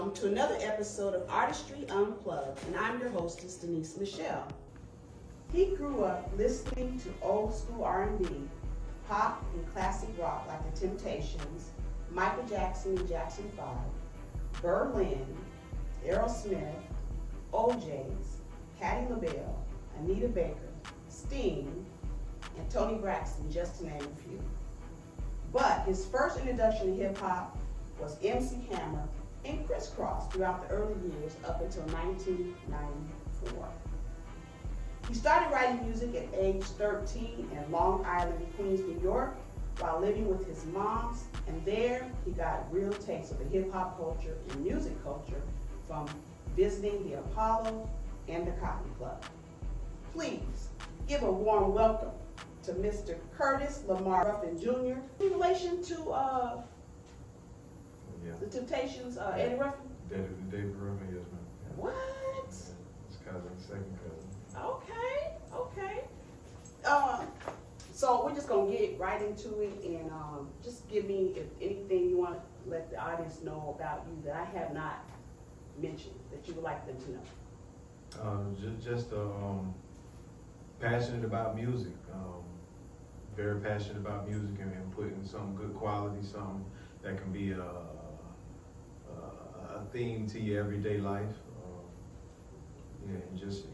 welcome to another episode of Artistry, Unplugged, and I'm your hostess, Denise Michelle. He grew up listening to old school R&B, pop, and classic rock like The Temptations, Michael Jackson and Jackson 5, Berlin, Aerosmith, OJ's, Patti LaBelle, Anita Baker, Sting, and Toni Braxton, just to name a few. But his first introduction to hip-hop was MC Hammer and Crisscross throughout the early years up until 1994. He started writing music at age 13 in Long Island, Queens, New York, while living with his moms, and there he got real taste of the hip-hop culture and music culture from visiting the Apollo and the Cotton Club. Please give a warm welcome to Mr. Curtis Lamar Ruffin Jr. in relation to The Temptations, Eddie Ruffin? David Ruffin, yes, ma'am. Yeah. What? Yeah. His cousin, second cousin. Okay. So we're just gonna get right into it, and just give me if anything you want to let the audience know about you that I have not mentioned that you would like them to know. Just passionate about music. Very passionate about music and putting some good quality, something that can be a theme to your everyday life. And just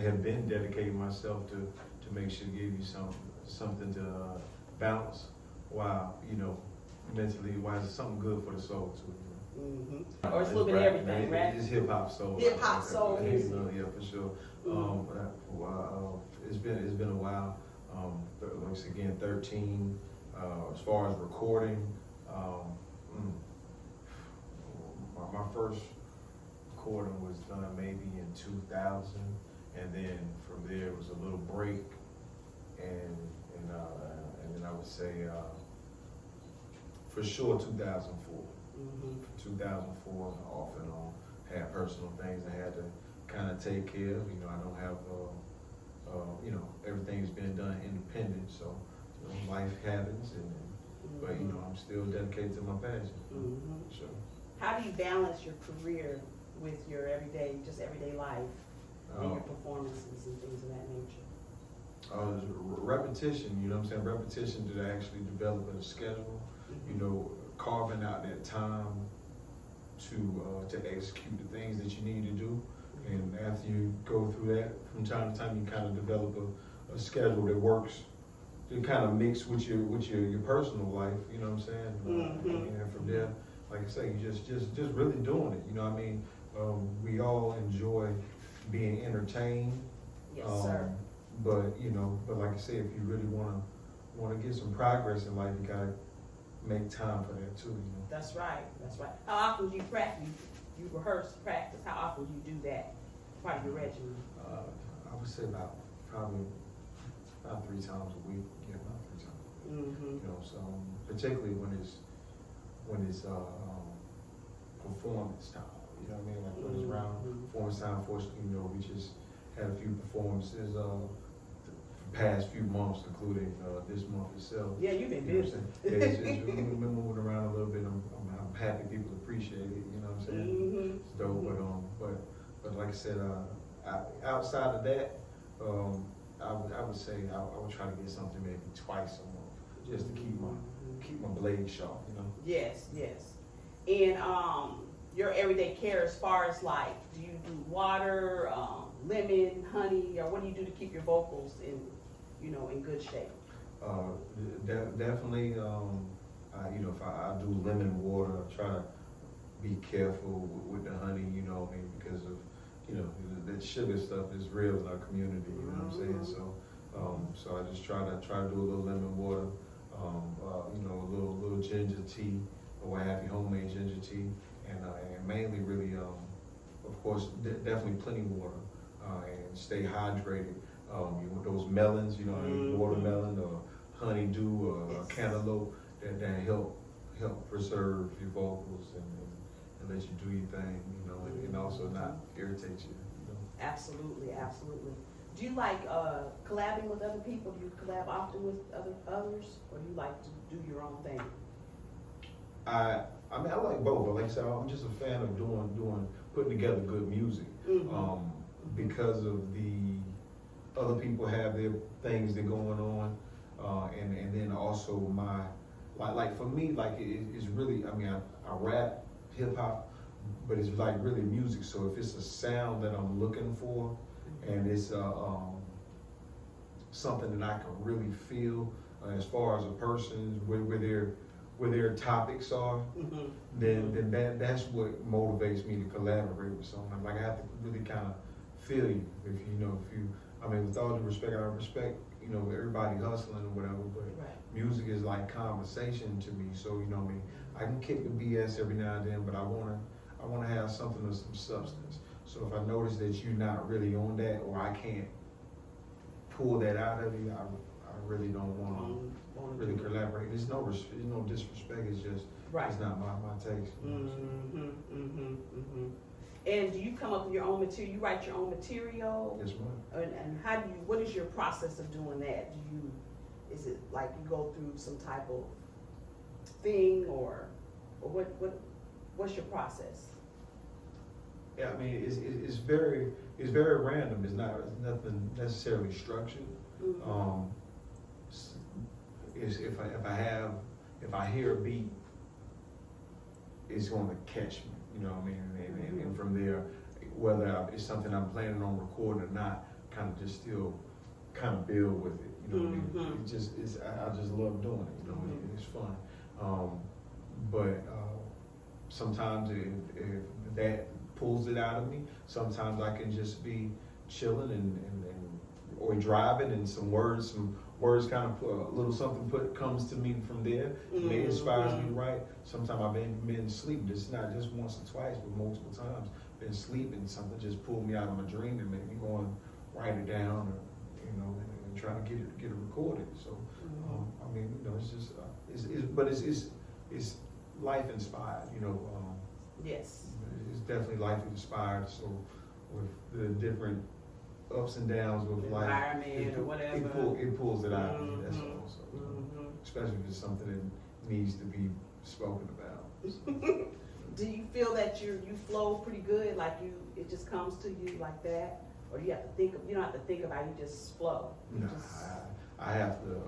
have been dedicating myself to make sure to give you something to bounce while mentally, while it's something good for the soul too. Mm-hmm. Or it's a little bit of everything, right? It's hip hop soul. Hip-hop soul music. Yeah, for sure. It's been a while. Once again, 13. As far as recording, my first recording was done maybe in 2000, and then from there it was a little break, and then I would say for sure 2004. 2004, off and on, had personal things I had to kind of take care of. I don't have everything's been done independent, so life happens, but I'm still dedicated to my passion. Sure. How do you balance your career with your everyday life and your performances and things of that nature? Repetition, repetition to actually develop a schedule, carving out that time to execute the things that you need to do. And after you go through that, from time to time, you kind of develop a schedule that works to kind of mix with your personal life. You know what I'm saying? And from there, like I say, you just really doing it. We all enjoy being entertained. Yes, sir. But like I say, if you really want to get some progress in life, you gotta make time for that too. That's right. How often do you practice? You rehearse, practice. How often do you do that? Part of your regimen? I would say probably about 3 times a week. Yeah, about 3 times. So particularly when it's performance time. Like when it's around performance time. Fortunately, we just had a few performances the past few months, including this month itself. Yeah, you've been busy. It's been moving around a little bit. I'm happy people appreciate it. You know what I'm saying? It's dope, but like I said, outside of that, I would say I would try to get something maybe twice a month, just to keep my blade sharp. Yes. And your everyday care, as far as like, do you do water, lemon, honey, or what do you do to keep your vocals in good shape? Definitely. If I do lemon water, I try to be careful with the honey. Because of that sugar stuff is real in our community. You know what I'm saying? So I just try to do a little lemon water, a little ginger tea, or half your homemade ginger tea, and mainly really, of course, definitely plenty of water, and stay hydrated. Those melons, watermelon or honeydew or cantaloupe that help preserve your vocals and let you do your thing, and also not irritate you. Absolutely. Do you like collabing with other people? Do you collab often with others, or do you like to do your own thing? I I mean, I like both, but like I said, I'm just a fan of putting together good music. Because of the other people have their things that going on, and then also like for me, like it's really, I mean, I rap hip hop, but it's like really music. So if it's a sound that I'm looking for, and it's something that I can really feel as far as a person, where their topics are, then that's what motivates me to collaborate with someone. Like I have to really kind of feel you. If you, I mean, with all due respect, I respect, everybody hustling or whatever, but music is like conversation to me. So, I mean, I can kick the BS every now and then, but I wanna have something of some substance. So if I notice that you're not really on that, or I can't pull that out of you, I really don't want to really collaborate. There's no disrespect. It's just it's not my taste. And do you come up with your own material? You write your own material? Yes, ma'am. And what is your process of doing that? Is it like you go through some type of thing, or what's your process? Yeah, I mean, it's very random. It's nothing necessarily structured. If I hear a beat, it's going to catch me. You know what I mean? And from there, whether it's something I'm planning on recording or not, kind of just still kind of build with it. You know what I mean? I just love doing it. You know, it's fun. But sometimes if that pulls it out of me, sometimes I can just be chilling or driving, and some words kind of put a little something comes to me from there. It inspires me to write. Sometimes I've been sleeping, just not just once or twice, but multiple times. Been sleeping, something just pulled me out of my dream and made me go and write it down, or and try to get it recorded. So I mean, it's just it's life inspired. Yes. It's definitely life inspired. So with the different ups and downs with life, environment or whatever, it pulls it out of me. That's all. So, especially if it's something that needs to be spoken about. Do you feel that you flow pretty good? Like it just comes to you like that, or you have to think? You don't have to think about it. You just flow. I have to.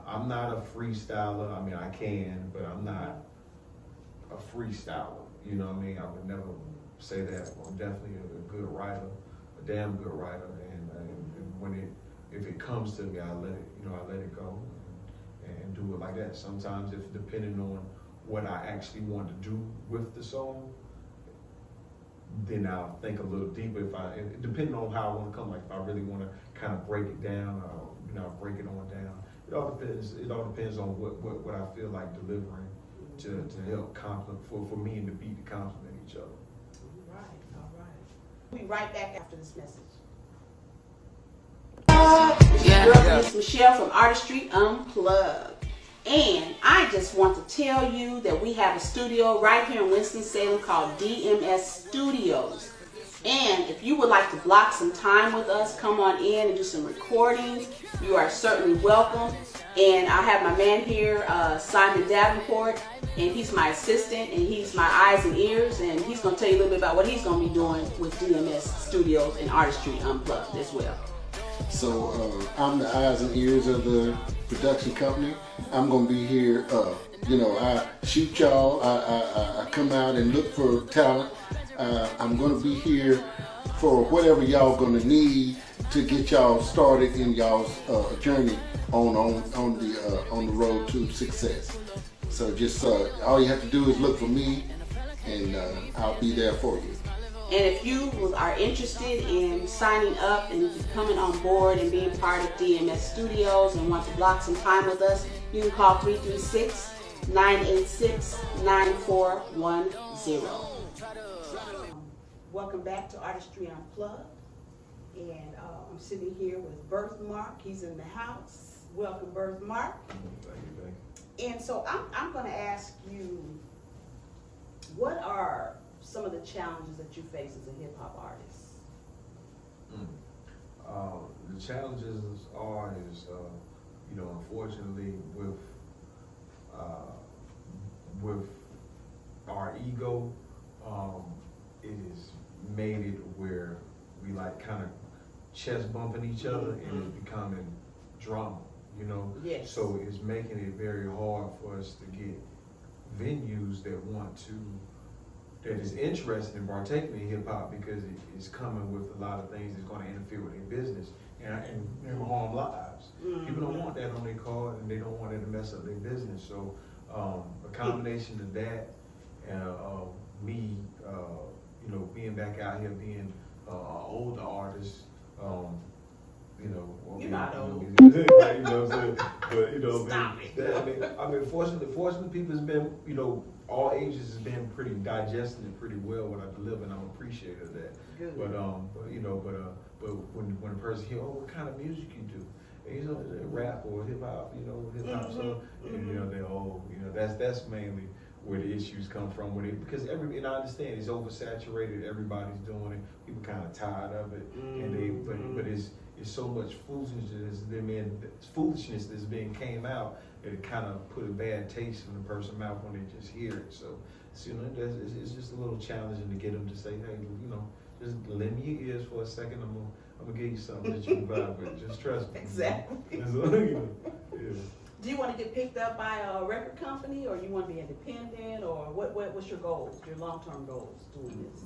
I'm not a freestyler. I mean, I can, but I'm not a freestyler. You know what I mean? I would never say that. I'm definitely a good writer, a damn good writer, and if it comes to me, I let it go and do it like that. Sometimes, if depending on what I actually want to do with the song, then I'll think a little deeper. Depending on how I want to come, like if I really want to kind of break it down, break it on down. It all depends on what I feel like delivering to help complement for me and the beat to complement each other. All right. We'll be right back after this message. It's Michelle from Artistry Unplugged. And I just want to tell you that we have a studio right here in Winston-Salem called DMS Studios. And if you would like to block some time with us, come on in and do some recordings, you are certainly welcome. And I have my man here, Simon Davenport, and he's my assistant, and he's my eyes and ears, and he's going to tell you a little bit about what he's going to be doing with DMS Studios and Artistry Unplugged as well. So I'm the eyes and ears of the production company. I'm going to be here, I shoot y'all, I come out and look for talent. I'm going to be here for whatever y'all going to need to get y'all started in y'all's journey on the road to success. So just all you have to do is look for me, and I'll be there for you. And if you are interested in signing up and coming on board and being part of DMS Studios and want to block some time with us, you can call 336-986-9410. Welcome back to Artistry Unplugged. And I'm sitting here with Birthmark. He's in the house. Welcome, Birthmark. And so I'm going to ask you, what are some of the challenges that you face as a hip hop artist? The challenges are unfortunately with ego, it has made it where we like kind of chest bumping each other, and it's becoming drama, you know? Yes. So it's making it very hard for us to get venues that want to, that is interested in partaking in hip hop, because it is coming with a lot of things that's gonna interfere with their business and harm lives. People don't want that on their card, and they don't want it to mess up their business. So a combination of that and me, you know, being back out here, being an older artist, you know, You're not old. you know what I'm saying? But you know, Stop it. I mean, fortunately, people has been, you know, all ages has been pretty digesting it pretty well what I deliver, and I'm appreciative of that. Good. But you know, but when a person hear, oh, what kind of music you do? And, you know, rap or hip hop, you know, hip hop. So and, you know, they're old. You know, that's mainly where the issues come from with it, because and I understand it's oversaturated. Everybody's doing it. People kind of tired of it, and but it's so much foolishness that's being came out that it kind of put a bad taste in the person's mouth when they just hear it. So you know, it's just a little challenging to get them to say, hey, you know, just lend me your ears for a second. I'm gonna give you something that you can vibe with. Just trust me. Exactly. You know, yeah. Do you want to get picked up by a record company, or you want to be independent, or what's your goals, your long-term goals doing this?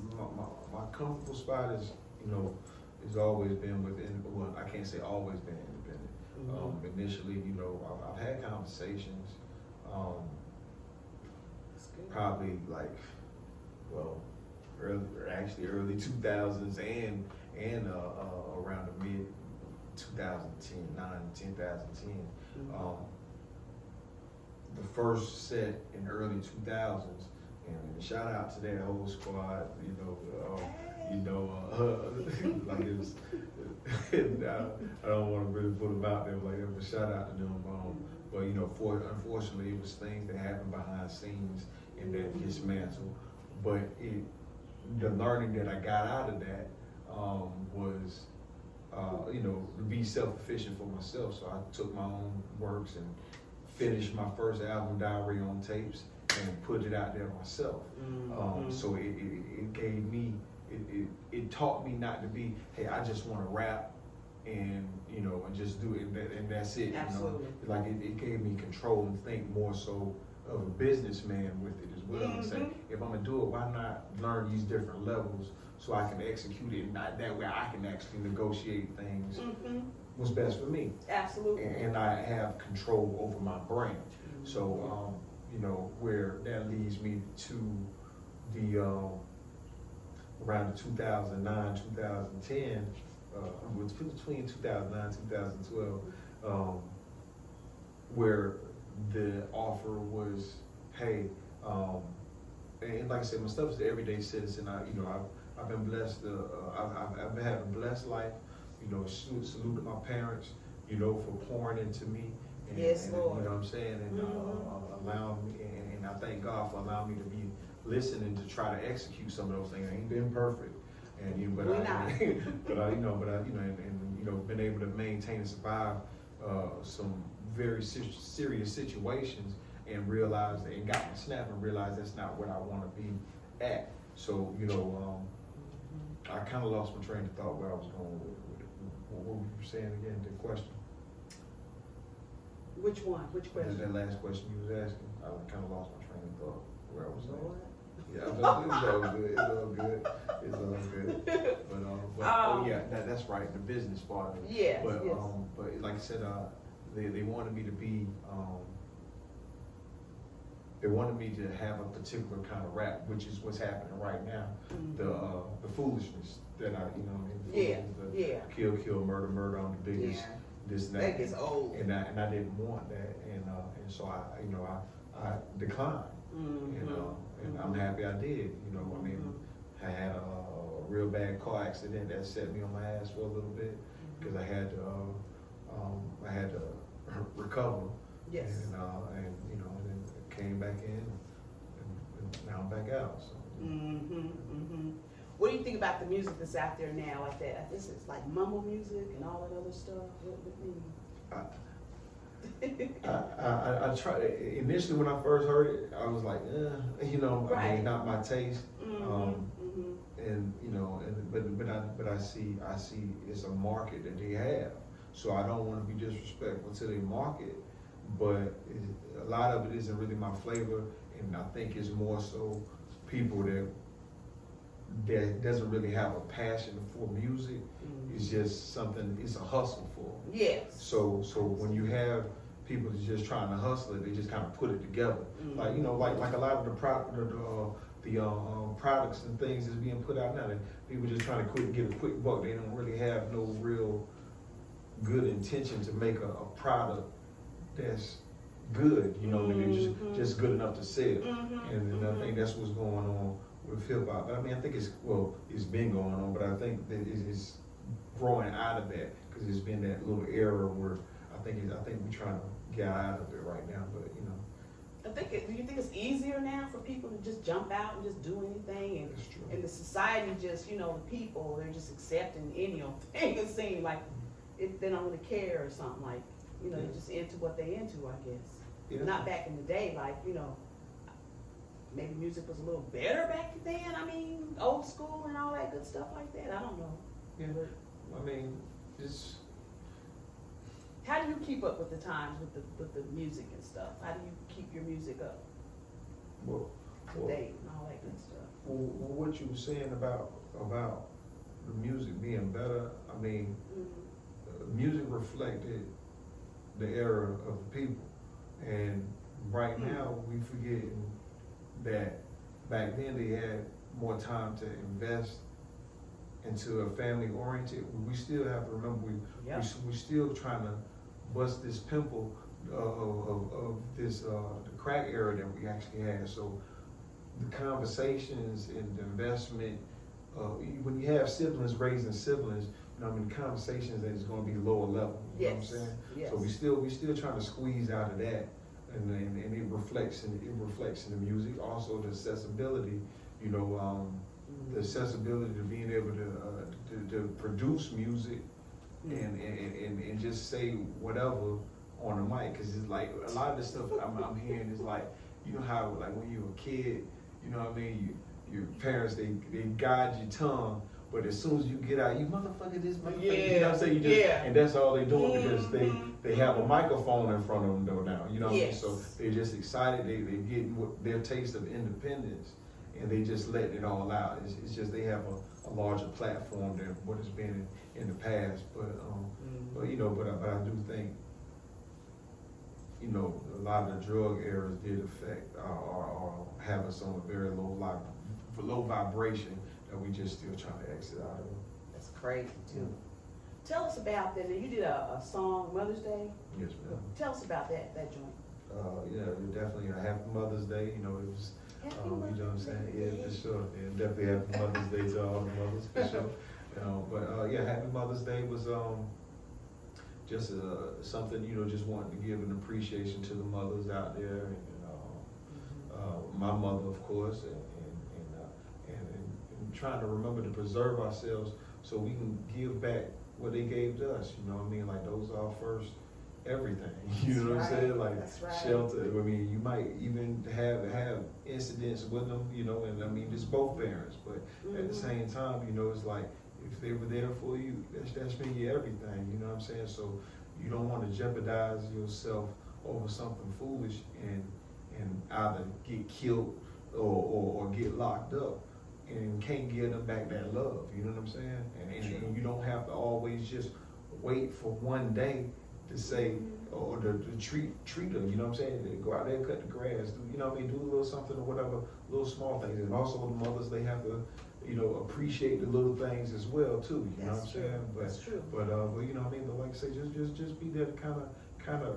My comfortable spot is, you know, has always been within, well, I can't say always been independent. Initially, you know, I've had conversations, probably like, well, early 2000s and around the mid 2010. The first set in the early 2000s, and shout out to that whole squad, like it was, I don't want to really put them out there like that, but shout out to them. But you know, unfortunately, it was things that happened behind scenes and that dismantled. But the learning that I got out of that was, you know, to be self-efficient for myself. So I took my own works and finished my first album, Diary on Tapes, and put it out there myself. So it gave me, it taught me not to be, hey, I just want to rap and, you know, and just do it and that's it. Absolutely. You know? Like it gave me control and think more so of a businessman with it as well. And say, if I'm gonna do it, why not learn these different levels so I can execute it, and not that way I can actually negotiate things what's best for me. Absolutely. And I have control over my brand. So, you know, where that leads me to the, around 2009, 2010, between 2009, 2012, where the offer was, hey, and like I said, my stuff is the everyday citizen. I've been blessed. I've been having a blessed life. You know, salute to my parents, you know, for pouring into me. And, yes, Lord. You know what I'm saying? And allowing me, and I thank God for allowing me to be listening to try to execute some of those things. I ain't been perfect, and you know, but I been able to maintain and survive some very serious situations, and realize that, and got my snap and realized that's not what I want to be at. So, you know, I kind of lost my train of thought where I was going with it. What were you saying again, the question? Which one? Which question? That last question you was asking, I kind of lost my train of thought where I was going. Yeah, it's all good. But yeah, that's right, the business part of it. Yeah. But but like I said, they wanted me to be, they wanted me to have a particular kind of rap, which is what's happening right now. The foolishness that kill, murder, I'm the biggest. This and that. That gets old. And I didn't want that, and so I declined. And I'm happy I did. You know, I mean, I had a real bad car accident that set me on my ass for a little bit, because I had to recover. Yes. And you know, and then came back in, and now I'm back out. So. What do you think about the music that's out there now, like that? This is like mumble music and all that other stuff. What do you mean? I tried initially when I first heard it. I was like, you know, I mean, not my taste. And you know, but I see it's a market that they have. So I don't want to be disrespectful to their market, but a lot of it isn't really my flavor, and I think it's more so people that doesn't really have a passion for music. It's just something. It's a hustle for them. Yes. So when you have people that's just trying to hustle it, they just kind of put it together. Like you know, like a lot of the products and things that's being put out now, that people just trying to get a quick buck. They don't really have no real good intention to make a product that's good. You know, what I mean, just good enough to sell. And I think that's what's going on with hip hop. But I mean, I think it's been going on, but I think that it's growing out of that because it's been that little era where I think we're trying to get out of it right now. But you know. Do you think it's easier now for people to just jump out and just do anything, and the society just, you know, the people, they're just accepting any old thing? It seems like if they don't really care or something, like, you know, they're just into what they into, I guess. Yeah. Not back in the day, like, you know, maybe music was a little better back then. I mean, old school and all that good stuff like that. I don't know. Yeah. But, I mean, just. How do you keep up with the times with the music and stuff? How do you keep your music up to date and all that good stuff? Well, what you were saying about the music being better, I mean, music reflected the era of the people, and right now we forgetting that back then they had more time to invest into a family oriented. We still have to remember we still trying to bust this pimple of this the crack era that we actually had. So the conversations and the investment, when you have siblings raising siblings, you know, I mean, the conversations that is going to be lower level. You know what I'm saying? Yes. So we still trying to squeeze out of that, and it reflects in the music. Also the accessibility, you know, the accessibility to being able to produce music and just say whatever on the mic, because it's like a lot of the stuff I'm hearing is like, you know how like when you're a kid, you know what I mean, your parents they guide your tongue, but as soon as you get out, you motherfucker this motherfucker, you know what I'm saying, and that's all they doing because they have a microphone in front of them though now, you know what I mean, so they're just excited, they getting their taste of independence, and they just letting it all out. It's just they have a larger platform than what has been in the past. But you know, but I do think, you know, a lot of the drug eras did affect or have us on a very low vibration that we just still trying to exit out of. That's crazy too. Tell us about that. You did a song Mother's Day. Yes, ma'am. Tell us about that joint. Yeah, definitely a happy Mother's Day. You know, it was. You know what I'm saying? Yeah, for sure. Yeah, definitely happy Mother's Day to all the mothers, for sure. You know, but yeah, happy Mother's Day was just something, you know, just wanting to give an appreciation to the mothers out there, and my mother, of course, and trying to remember to preserve ourselves so we can give back what they gave to us. You know what I mean? Like those are our first everything. You know what I'm saying? Like shelter. I mean, you might even have incidents with them, you know, and I mean, it's both parents, but at the same time, you know, it's like if they were there for you, that's been your everything. You know what I'm saying? So you don't want to jeopardize yourself over something foolish and either get killed or get locked up and can't give them back that love. You know what I'm saying? And you don't have to always just wait for one day to say, or to treat them, you know what I'm saying? They go out there and cut the grass, you know what I mean? Do a little something or whatever, little small things. And also the mothers, they have to, you know, appreciate the little things as well too. You know what I'm saying? That's true. But you know what I mean? But like I say, just be there to kind of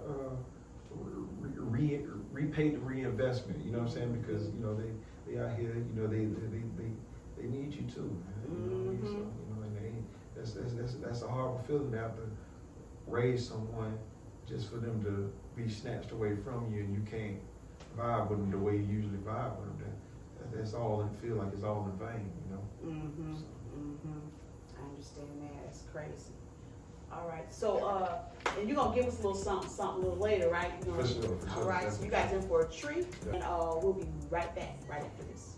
repay the reinvestment. You know what I'm saying? Because you know they out here, you know they need you too, man. You know what I mean? So, you know, and that's a horrible feeling to have to raise someone just for them to be snatched away from you, and you can't vibe with them the way you usually vibe with them. That's all, and feel like it's all in vain, you know. I understand that. That's crazy. All right. So, and you're gonna give us a little something a little later, right? You're gonna, For sure. all right. So you guys in for a treat, and we'll be right back right after this.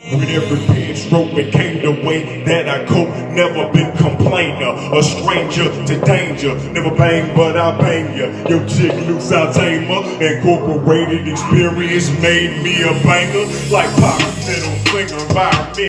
When every pen stroke became the way that I cope, never been complainer, a stranger to danger, never bang but I bang ya. Yo chick loose I tamer, incorporated experience made me a banger, like pop middle finger environment.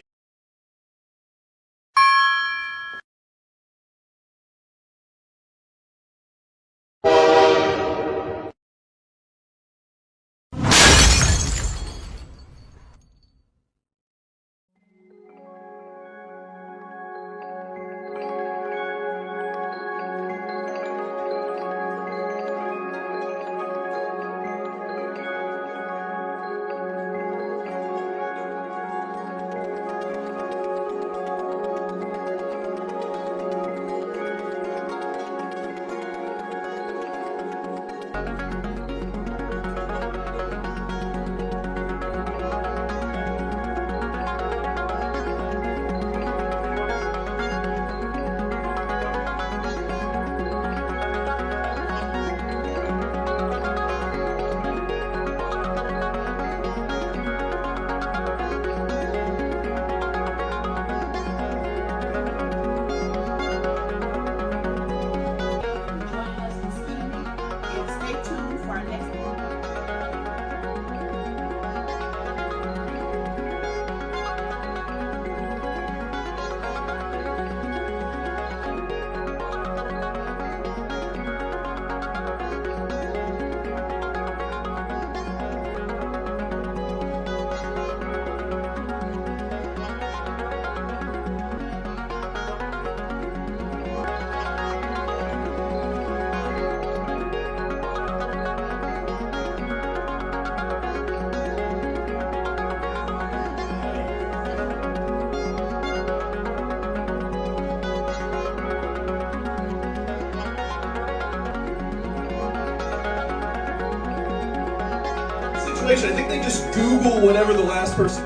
I think they just Google whatever the last person.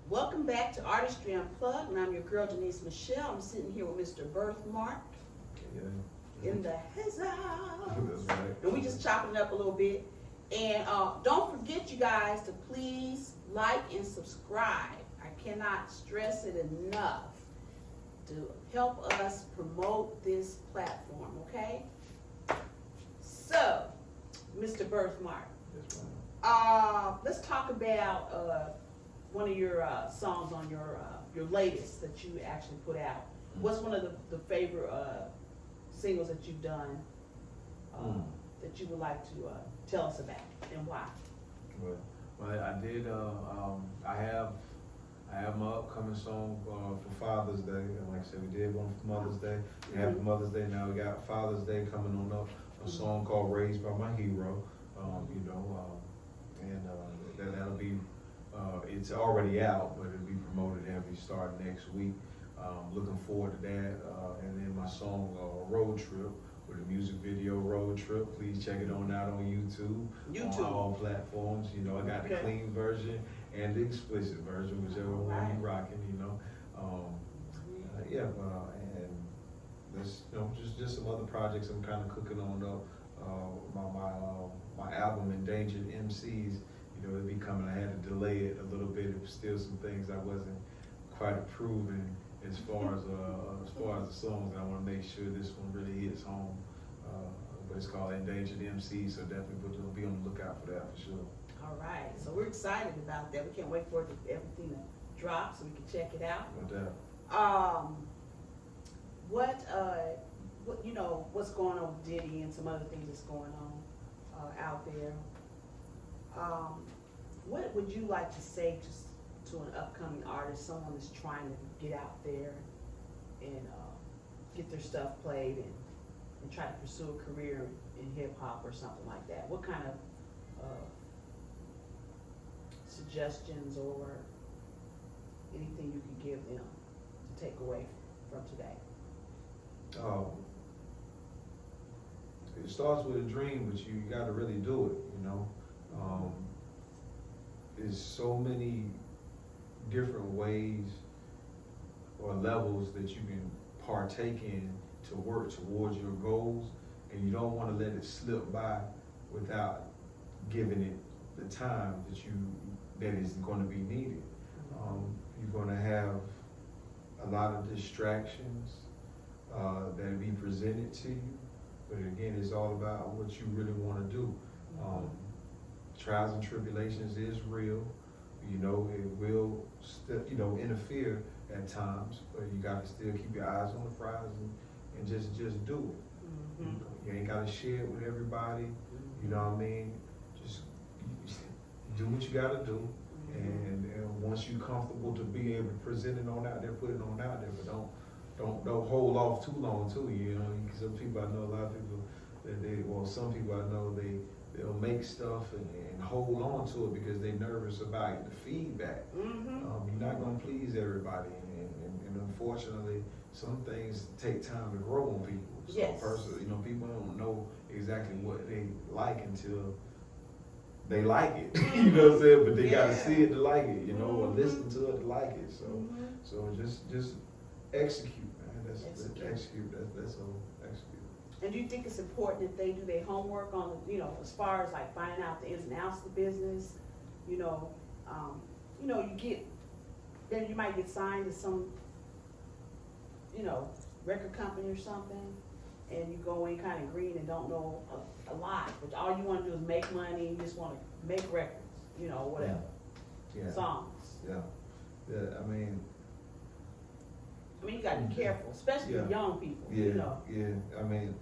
Welcome back to Artistry Unplugged, and I'm your girl Denise Michelle. I'm sitting here with Mr. Birthmark in the his house. That's right. And we just chopping it up a little bit. And don't forget, you guys, to please like and subscribe. I cannot stress it enough to help us promote this platform, okay? So, Mr. Birthmark, Yes, ma'am. let's talk about one of your songs on your latest that you actually put out. What's one of the favorite singles that you've done that you would like to tell us about, and why? Well, I did. I have my upcoming song for Father's Day, and like I said, we did one for Mother's Day. We have Mother's Day now. We got Father's Day coming on up. A song called "Raised by My Hero," and that'll be. It's already out, but it'll be promoted heavily starting next week. Looking forward to that. And then my song "Road Trip" with a music video, "Road Trip." Please check it on out on YouTube. On all platforms. I got the clean version and the explicit version, whichever one you're rocking. And there's just some other projects I'm kind of cooking on up. My album "Endangered MCs." It'll be coming. I had to delay it a little bit. It was still some things I wasn't quite approving as far as the songs. I want to make sure this one really hits home. But it's called "Endangered MC," so definitely be on the lookout for that for sure. All right, so we're excited about that. We can't wait for everything to drop so we can check it out. No doubt. what, you know, what's going on with Diddy and some other things that's going on out there. What would you like to say to an upcoming artist, someone that's trying to get out there and get their stuff played and try to pursue a career in hip hop or something like that? What kind of suggestions or anything you could give them to take away from today? It starts with a dream, but you got to really do it, you know. There's so many different ways or levels that you can partake in to work towards your goals, and you don't want to let it slip by without giving it the time that is going to be needed. You're going to have a lot of distractions that will be presented to you, but again, it's all about what you really want to do. Trials and tribulations is real. You know, it will still, you know, interfere at times, but you got to still keep your eyes on the prize and just do it. You ain't got to share it with everybody. You know what I mean? Just do what you got to do, and once you're comfortable to be able to present it on out there, put it on out there, but don't hold off too long too. You know, some people, I know a lot of people some people I know they'll make stuff and hold on to it because they're nervous about the feedback. You're not gonna please everybody, and unfortunately, some things take time to grow on people. So Yes. personally, you know, people don't know exactly what they like until they like it. You know what I'm saying? But they gotta see it to like it, you know, or listen to it to like it. So just execute, man. That's execute. That's all. Execute. And do you think it's important that they do their homework on, you know, as far as like finding out the ins and outs of the business? You know, you might get signed to some, you know, record company or something, and you go in kind of green and don't know a lot, but all you want to do is make money. You just want to make records, you know, whatever, songs. Yeah. I mean, you got to be careful, especially the young people. Yeah, you know. I mean,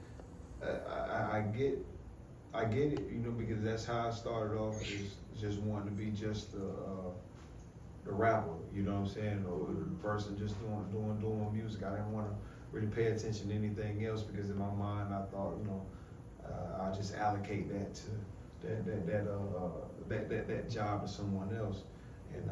I get it, you know, because that's how I started off, is just wanting to be just the rapper, you know what I'm saying, or the person just doing music. I didn't want to really pay attention to anything else because in my mind I thought, you know, I'll just allocate that to that job to someone else, and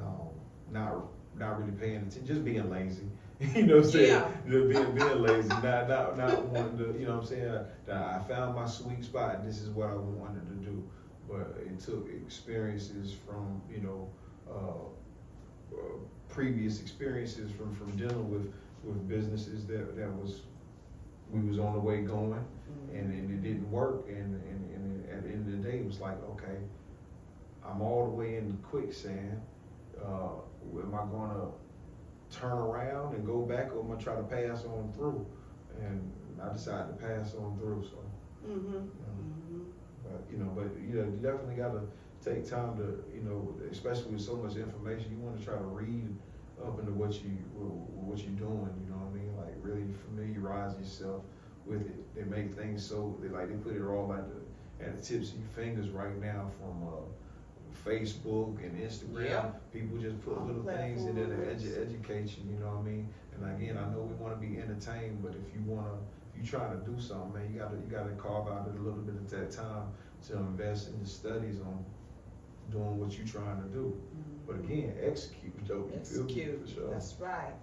not really paying attention, just being lazy. You know what I'm saying? Being lazy, not wanting to, you know what I'm saying? I found my sweet spot and this is what I wanted to do. But it took experiences from, you know, previous experiences from dealing with businesses we was on the way going, and it didn't work, and at the end of the day it was like, okay, I'm all the way in the quicksand. Am I gonna turn around and go back, or am I try to pass on through? And I decided to pass on through. So, but you definitely got to take time to, you know, especially with so much information, you want to try to read up into what you're doing. You know what I mean? Like really familiarize yourself with it. They make things so they put it all at the tips of your fingers right now from Facebook and Instagram. People just put little things in there to educate you, you know what I mean? And again, I know we want to be entertained, but if you trying to do something, man, you gotta carve out a little bit of that time to invest in the studies on doing what you're trying to do. But again, execute, though. Execute. For sure. That's right.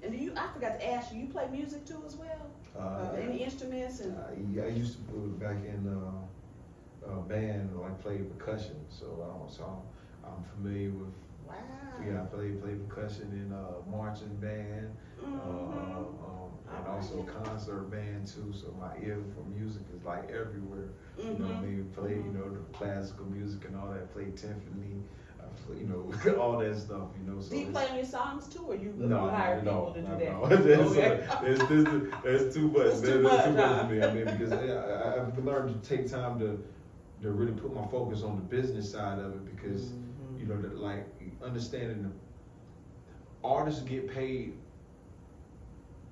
And I forgot to ask you play music too as well? Any instruments? And I used to put back in band, like play percussion, so I'm familiar with. Wow. Yeah, I play percussion in marching band, and also concert band too. So my ear for music is like everywhere. You know what I mean? Play, you know, the classical music and all that. Play timpani, you know, all that stuff. You know. So do you play on your songs too, or you hire no, people to do that? No. There's too much. There's too much for me. I mean, because I've learned to take time to really put my focus on the business side of it, because you know, like understanding the artists get paid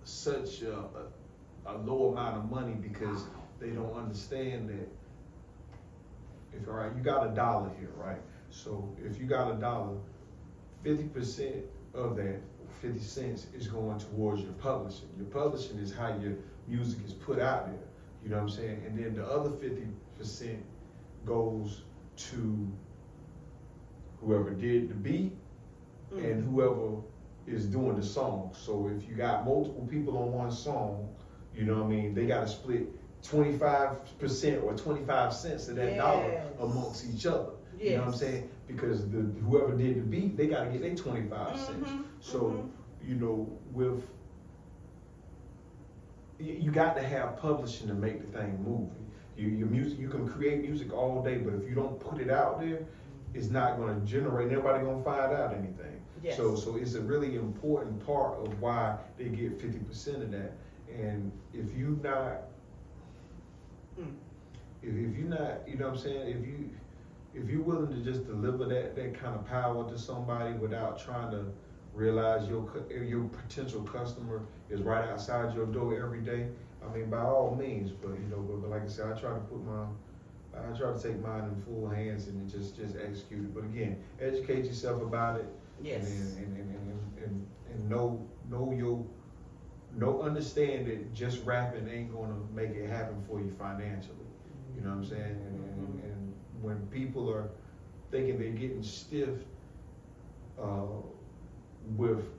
such a low amount of money because they don't understand that if, all right, you got $1 here, right? So if you got $1, 50% of that, 50 cents, is going towards your publishing. Your publishing is how your music is put out there. You know what I'm saying? And then the other 50% goes to whoever did the beat and whoever is doing the song. So if you got multiple people on one song, you know what I mean, they got to split 25% or 25 cents of that dollar amongst each other. You know what I'm saying? Because whoever did the beat, they got to get their 25 cents. So, you know, you got to have publishing to make the thing move. Your music, you can create music all day, but if you don't put it out there, it's not going to generate. Nobody going to find out anything. Yes. So it's a really important part of why they get 50% of that. And if you not, if you're not, you know what I'm saying, if you're willing to just deliver that kind of power to somebody without trying to realize your potential customer is right outside your door every day, I mean, by all means, but you know, but like I said, I try to take mine in full hands and just execute it. But again, educate yourself about it. Yes. And understand that just rapping ain't gonna make it happen for you financially. You know what I'm saying? And when people are thinking they're getting stiffed with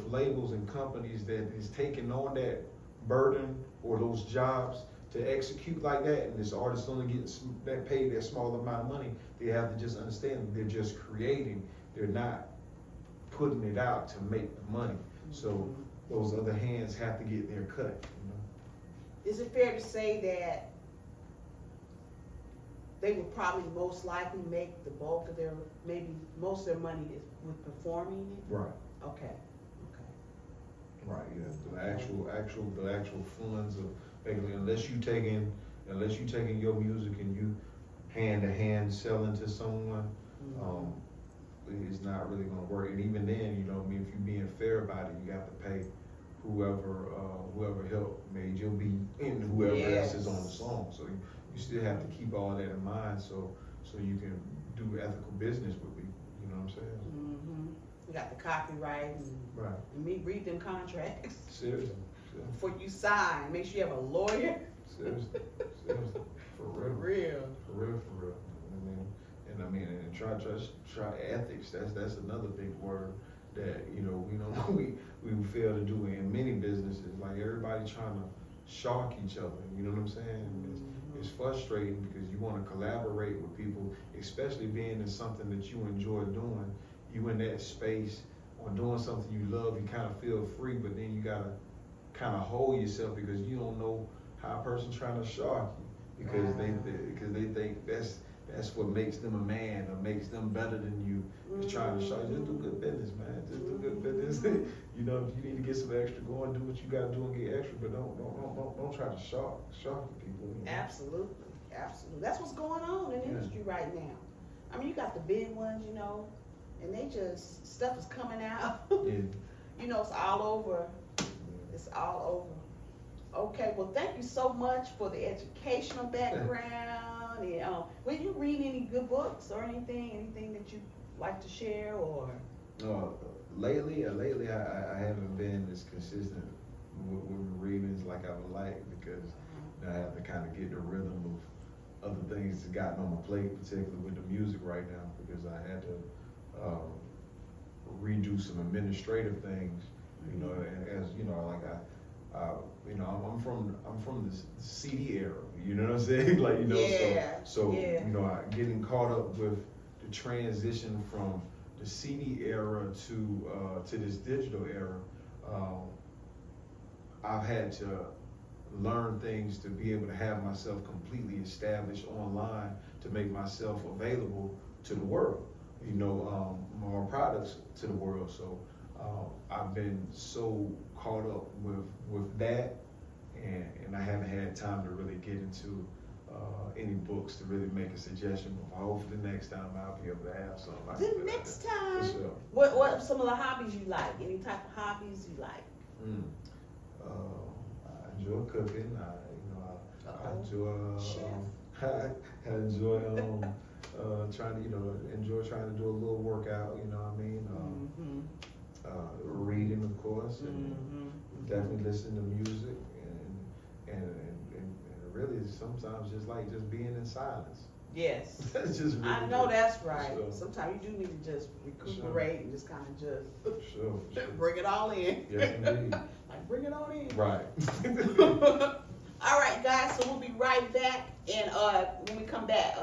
labels and companies that is taking on that burden or those jobs to execute like that, and this artist only gets that paid that small amount of money, they have to just understand that they're just creating. They're not putting it out to make the money. So those other hands have to get their cut. You know? Is it fair to say that they would probably most likely make the bulk of their, maybe most of their money is with performing it? Right. Okay. Right. Yeah. The actual funds of basically, unless you taking your music and you hand to hand selling to someone, it's not really gonna work. And even then, you know what I mean, if you're being fair about it, you have to pay whoever helped made your beat and whoever else is on the song. So you still have to keep all that in mind so you can do ethical business with people. You know what I'm saying? You got the copyright and me read them contracts. Seriously. Before you sign, make sure you have a lawyer. Seriously. For real. I mean, and try ethics. That's another big word that we fail to do in many businesses. Like everybody trying to shark each other. You know what I'm saying? It's frustrating because you want to collaborate with people, especially being in something that you enjoy doing. You in that space or doing something you love, you kind of feel free, but then you gotta kind of hold yourself because you don't know how a person's trying to shark you because they think that's what makes them a man or makes them better than you. Is trying to shark you. Just do good business, man. Just do good business. You know, if you need to get some extra, go and do what you gotta do and get extra, but don't try to shark people. You know? Absolutely. That's what's going on in the industry right now. I mean, you got the big ones, you know, and they just, stuff is coming out. You know, it's all over. It's all over. Okay, well, thank you so much for the educational background. And, will you read any good books or anything that you like to share or? Lately I haven't been as consistent with readings like I would like because I have to kind of get the rhythm of other things that gotten on my plate, particularly with the music right now, because I had to redo some administrative things, you know, as you know, like I'm from the CD era, you know what I'm saying? Like, you know, so you know, getting caught up with the transition from the CD era to this digital era, I've had to learn things to be able to have myself completely established online to make myself available to the world, you know, more products to the world. So I've been so caught up with that, and I haven't had time to really get into any books to really make a suggestion. But hopefully next time I'll be able to have some. The next time, sure. What are some of the hobbies you like? Any type of hobbies you like? I enjoy cooking. I enjoy I enjoy trying to enjoy trying to do a little workout. You know what I mean? Reading, of course, and definitely listening to music, and really sometimes just being in silence. Yes. That's just really I know good. that's right. Sure. Sometimes you do need to just recuperate and just kind of just Sure. bring it all in. Yes, indeed. Like bring it on in. Right. All right, guys. So we'll be right back, and when we come back,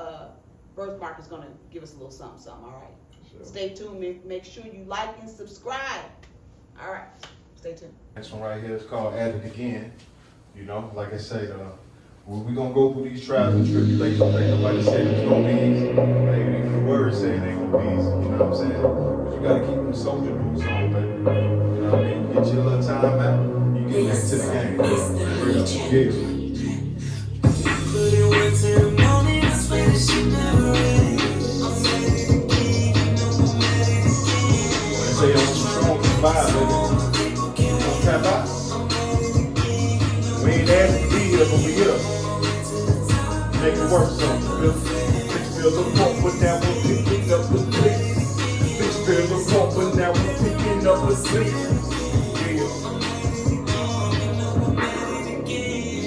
Birthmark is gonna give us a little something. All right. Sure. Stay tuned. Make sure you like and subscribe. All right. Stay tuned. Next one right here is called At It Again. You know, like I said, we're gonna go through these trials and tribulations. Like nobody said it's gonna be easy. Maybe the words say it ain't gonna be easy. You know what I'm saying? But you gotta keep them soldier boots on, baby. You know what I mean? You get your little time out, you get back to the game. Real. Yeah. Say I'm strong to survive, baby. Don't tap out. We ain't asked to be here, but we here. Make it work, son. Bitch feel the pump, but now we're picking up the pace. Bitch feel the pump, but now we're picking up the pace.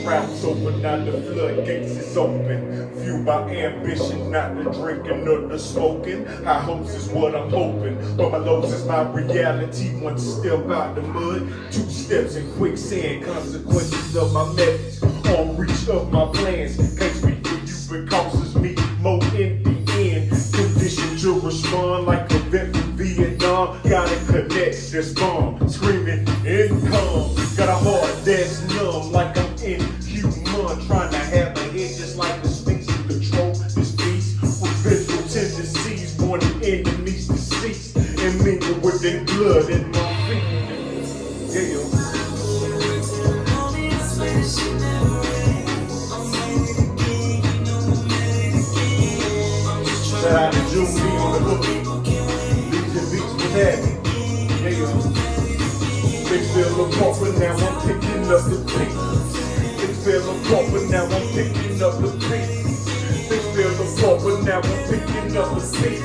Traps open, now the floodgates is open. Fueled by ambition, not the drinking or the smoking. High hopes is what I'm hoping, but my lows is my reality. One step out the mud, 2 steps in quicksand. Consequences of my methods, on reach of my plans. Can't speak for you because it's me, more in the end. Conditioned to respond like a vet from Vietnam. Gotta connect this bomb, screaming income. Got a heart that's numb like I'm inhuman. Trying to have a head just like the Sphinx to control this beast. With visual tendencies, wanting enemies deceased. And mingle with their blood in my feet. Yeah. Shout out to June B on the hook. Legion Beats was happening. Yeah. Big feel of pump, but now I'm picking up the pace. Big feel of pump, but now I'm picking up the pace. Big feel of pump, but now I'm picking up the pace.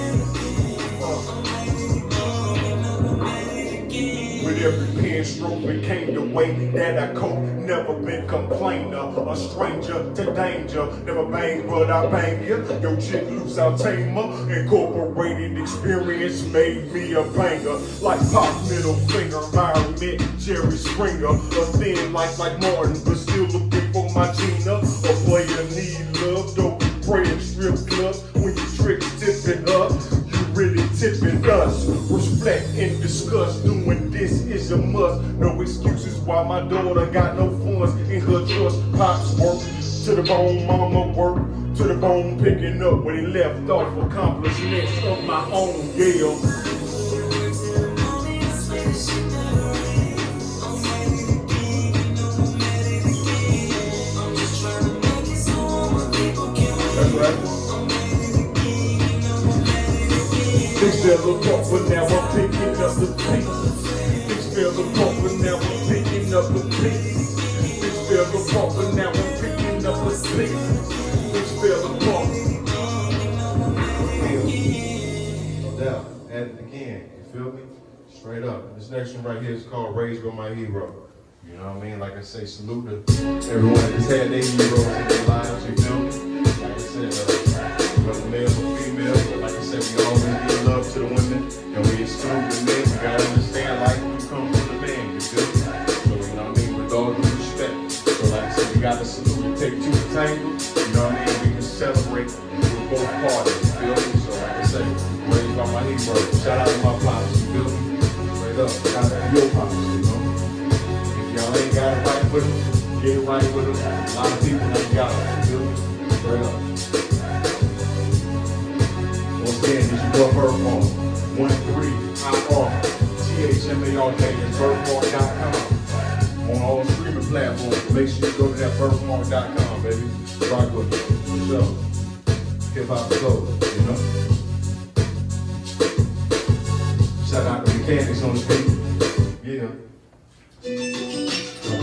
With every pen stroke became the way that I cope. Never been complainer, a stranger to danger. Never bang, but I bang ya. Yo chick loose, I'll tame her. Incorporated experience made me a banger. Like pop middle finger, environment, Jerry Springer. A thin life like Martin, but still looking for my Gina. A player need love, don't pray in strip clubs. When you tricks tipping up, really tipping us. Reflect and discuss, doing this is a must. No excuses why my daughter got no funds in her trust. Pops work to the bone, mama work to the bone, picking up where they left off. Accomplishments of my own, yeah. That's right. Things fell apart, but now I'm picking up the pace. Things fell apart, but now I'm picking up the pace. Things fell apart, but now I'm picking up the pace. Things fell apart. No doubt, at it again, you feel me? Straight up. This next one right here is called Raised by My Hero. You know what I mean? Like I say, salute to everyone that's had their heroes in their lives, you feel me? Like I said, whether male or female, but like I said, we always give love to the women, and we exclude the men. We gotta understand life when come from the man, you feel me? So, you know what I mean? With all due respect. So, like I said, we gotta salute and take 2 to tango. You know what I mean? We can celebrate with both parties, you feel me? So, like I said, raised by my hero. Shout out to my pops, you feel me? Straight up, shout out to your pops, you know? If y'all ain't got it right with them, get it right with them. A lot of people ain't got it, you feel me? Straight up. Once again, this is your Birthmark. 13irthmark. That's birthmark.com. On all streaming platforms. Make sure you go to that birthmark.com, baby. Rock with it. So, hip hop soul, you know? Shout out to mechanics on the beat. Yeah.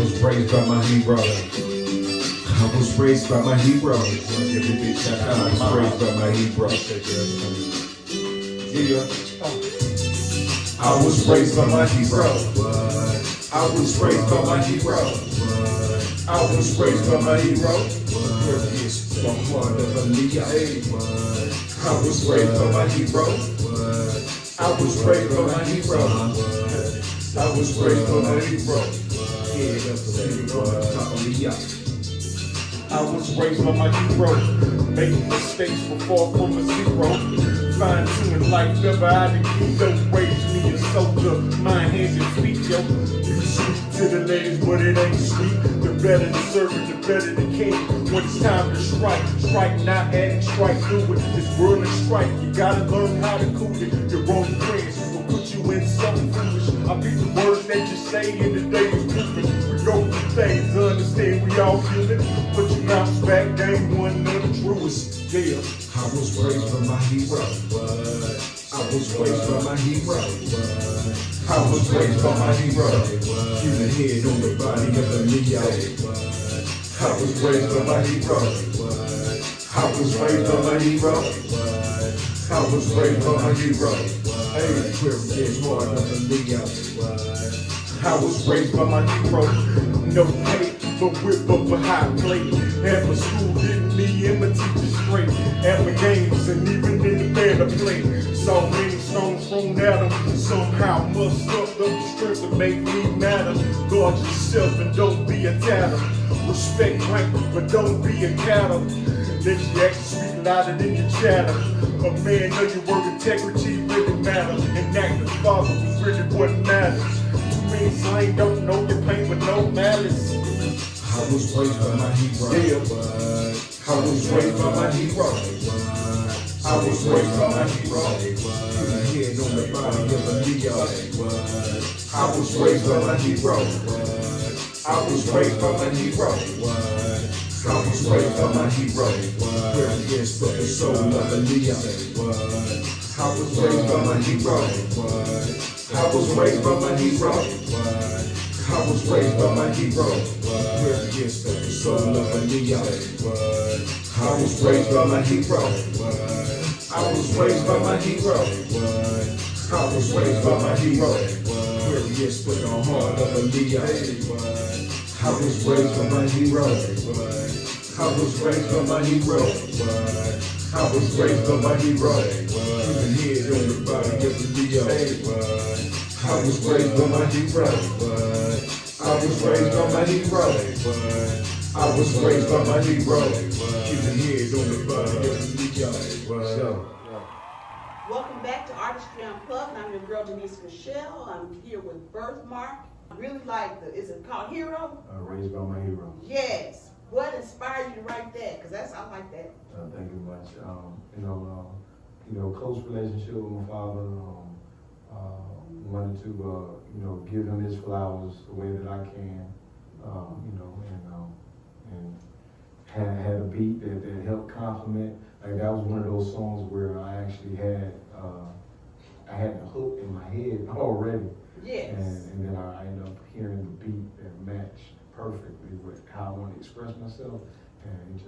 was raised by my hero. I was raised by my hero. I was raised by my hero. Yeah. I was raised by my hero. I was raised by my hero. I was raised by my hero. I was raised by my hero. I was raised by my hero. I was raised by my hero. Yeah, that's the hero. I was raised by my hero. Making mistakes before from a zero. Fine tuning life, never out of kilo. Raised me a soldier, my hands and feet, yo. You sweet to the ladies, but it ain't sweet. The better the servant, the better the king. When it's time to strike, strike not adding, strike through it. This world is strike, you gotta learn how to cool it. Your own friends will put you in something foolish. I beat the words that you say in the day is moving. We go through things, understand we all human. But you bounce back, game one of the truest. Yeah, I was raised by my hero. I was raised by my hero. I was raised by my hero. Human head on the body of a Leo. I was raised by my hero. I was raised by my hero. I was raised by my hero. Hey, where is more than a Leo? I was raised by my hero. No hate, but whip up a high plate. At my school, getting me and my teachers straight. At my games and even in the band I played. So many stones thrown at them. Somehow mustered up the strength to make me matter. Guard yourself and don't be a tatter. Respect rank, but don't be a cattle. Let your actions speak louder than your chatter. A man know your word integrity really matter. And act the father was really what matters. Too many slang don't know your pain with no malice. I was raised by my hero. Yeah. I was raised by my hero. I was raised by my hero. Human head on the body of a Leo. I was raised by my hero. I was raised by my hero. I was raised by my hero. Prayer against the soul of a Leo. I was raised by my hero. I was raised by my hero. I was raised by my hero. Prayer against the soul of a Leo. I was raised by my hero. I was raised by my hero. I was raised by my hero. Prayer against the heart of a Leo. I was raised by my hero. I was raised by my hero. I was raised by my hero. Human head on the body of a Leo. I was raised by my hero. I was raised by my hero. I was raised by my hero. Human head on the body of a Leo. Welcome back to Artistry Unplugged. I'm your girl Denise Michelle. I'm here with Birthmark. I really like is it called Hero? Raised by my hero. Yes. What inspired you to write that? Because I like that. Thank you much. Close relationship with my father. Wanted to, give him his flowers the way that I can. And had a beat that helped complement. Like that was one of those songs where I actually had the hook in my head already. Yes. And then I ended up hearing the beat that matched perfectly with how I want to express myself. And you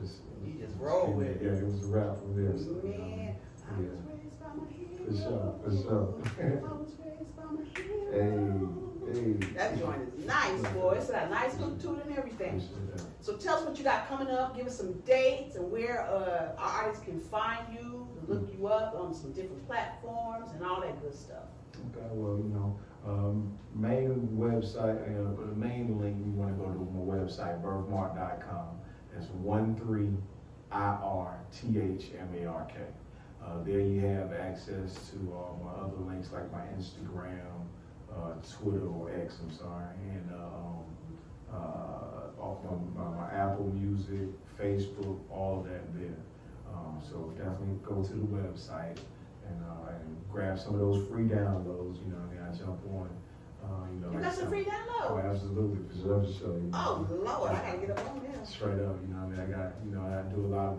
just roll with it. Yeah, it was a wrap from there. So, Man, I was raised by my hero. For sure. I was raised by my hero. Hey. That joint is nice, boy. It's got a nice hook to it and everything. So tell us what you got coming up. Give us some dates and where our artists can find you, look you up on some different platforms and all that good stuff. Okay, well, main website, the main link, you want to go to my website, birthmark.com. That's 13irthmark. There you have access to all my other links like my Instagram, Twitter or X, I'm sorry, and off my Apple Music, Facebook, all of that there. So definitely go to the website and grab some of those free downloads. I jump on. You got some free downloads? Oh, absolutely, for sure. Oh Lord, I gotta get up on there. Straight up, I got, I do a lot of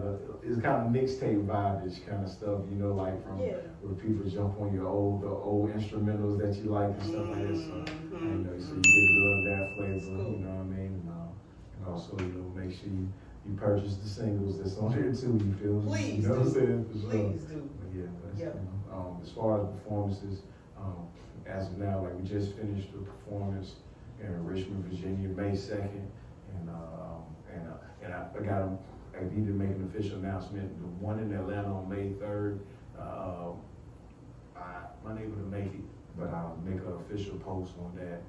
the, it's kind of mixtape vibe-ish kind of stuff, like from where people jump on your old instrumentals that you like and stuff like that. So, so you get to love that can purchase the singles that's on there too. You feel me? Please You know what I'm do. saying? For sure. Please do. But yeah, that's, Yeah. you know, as far as performances, as of now, like we just finished a performance in Richmond, Virginia, May 2nd, and I got I need to make an official announcement. The one in Atlanta on May 3rd, I'm unable to make it, but I'll make an official post on that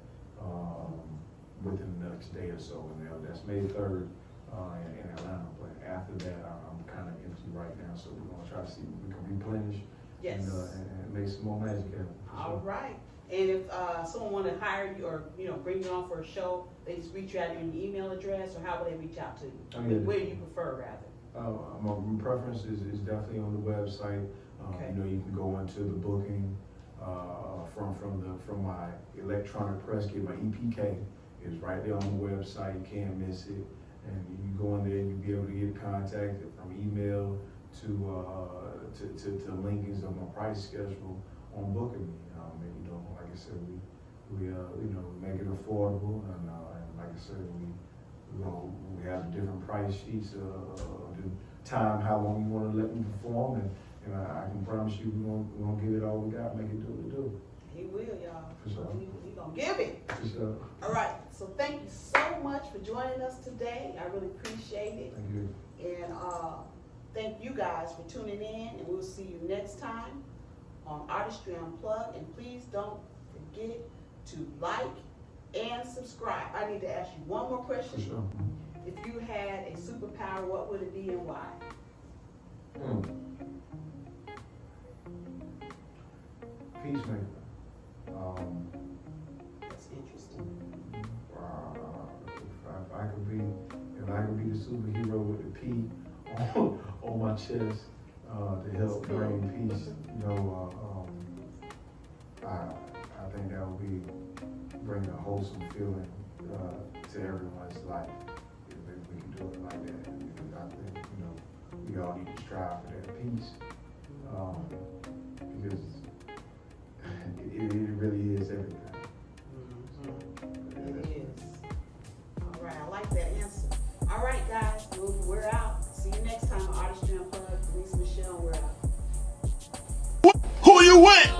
within the next day or so. And that's May 3rd in Atlanta. But after that, I'm kind of empty right now, so we're gonna try to see if we can replenish. Yes. And make some more magic happen. All right. And if someone want to hire you or bring you on for a show, they just reach out to your email address, or how would they reach out to you? Where do you prefer, rather? My preference is definitely on the website. Okay. You know, you can go into the booking from my electronic press kit. My EPK is right there on the website. You can't miss it. And you go in there and you'll be able to get contacted from email to linkings of my price schedule on booking me. You know, like I said, we make it affordable, and like I said, we have different price sheets, the time, how long you want to let me perform, and I can promise you we're gonna give it all we got, make it do what it do. He will, y'all. For sure. He gonna give it. For sure. All right. So thank you so much for joining us today. I really appreciate it. Thank you. And thank you guys for tuning in, and we'll see you next time on Artistry Unplugged. And please don't forget to like and subscribe. I need to ask you one more question. For sure. If you had a superpower, what would it be and why? Peacemaker. That's interesting. If I could be the superhero with the P on my chest to help bring peace, I think that would be bring a wholesome feeling to everyone's life if we can do it like that. Because I think we all need to strive for that peace because it really is everything. It is. All right, I like that answer. All right, guys, we're out. See you next time on Artistry Unplugged. Denise Michelle, we're out. Who you with?